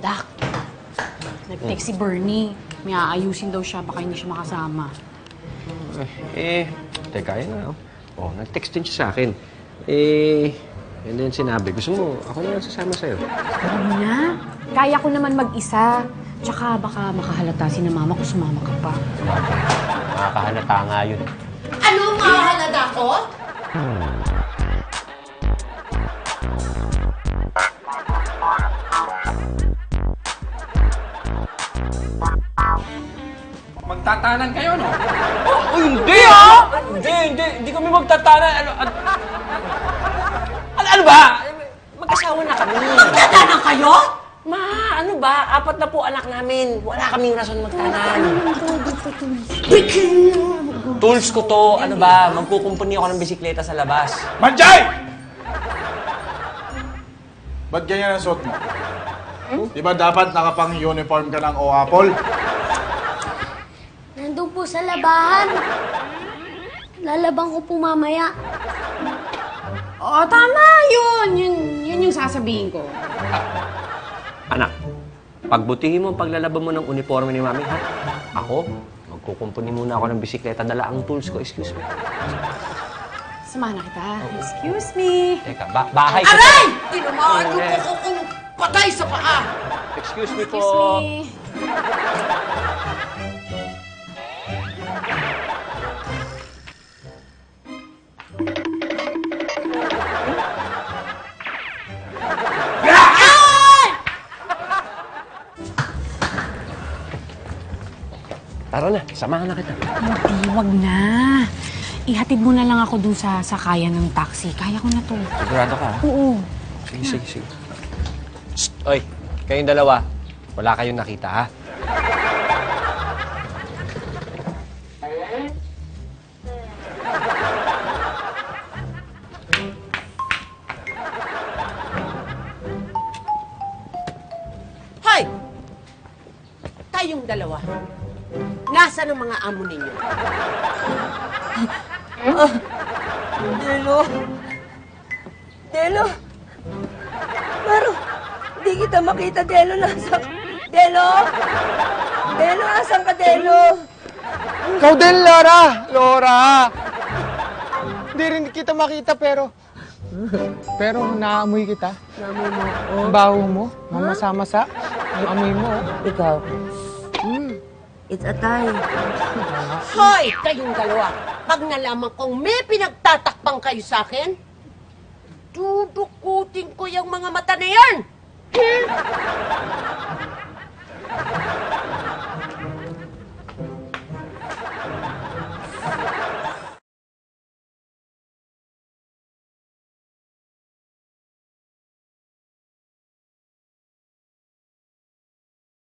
Dak, nag-text si Bernie. May aayusin daw siya, baka hindi siya makasama. Teka, yun na. Nag-text din siya sa akin. And then sinabi, gusto mo, ako na lang sasama sa'yo. Huwag na. Kaya ko naman mag-isa. Tsaka baka makahalata si na mama kung sumama ka pa. Makakahalata nga yun. Ano makahalata ko? Magtatanan kayo, no? Hindi Hindi kami magtatanan. Ano ba? Mag-asawa na kami. Magtatanan kayo? Ma, ano ba? 4 na po anak namin. Wala kaming rason magtanan. Tools ko to. Ano ba? Magkukumpuni ako ng bisikleta sa labas. Manjay! Ba't ganyan ang suot mo? Di ba dapat nakapang-uniform ka ng OAPOL? Nandun po sa labahan. Lalabang ko po mamaya. Oo, tama yun. Yun yung sasabihin ko. Anak, pagbutihin mo ang paglalaban mo ng uniforme ni Mami, ha? Ako, magkukumpuni muna ako ng bisikleta. Dala ang tools ko. Excuse me. Samahan na kita. Excuse me. Teka, bahay ko. Aray! Tinamaan niyo po ko kung patay sa paa. Excuse me po. Excuse me. Tara na, samahan na kita. Hindi, wag na. Ihatid mo na lang ako dun sa sakayan ng taxi. Kaya ko na to. Sigurado ka, ha? Oo. Sige. Shh! Oy, kayong dalawa. Wala kayong nakita, ha? Hoy! Kayong dalawa. Nasaan ang mga amo ninyo? Delo! Maro, hindi kita makita, Delo. Delo! Delo, asan ka, Delo? Ikaw din, Laura! Laura! Hindi rin kita makita, pero naamoy kita. Naamoy mo. Ang baho mo, mamasa-masa. Ang amoy mo. Ikaw. It's a time. Hoy! Kayong dalawa. Pag nalaman kong may pinagtatakpang kayo sa akin, dudukutin ko yung mga mata na yan!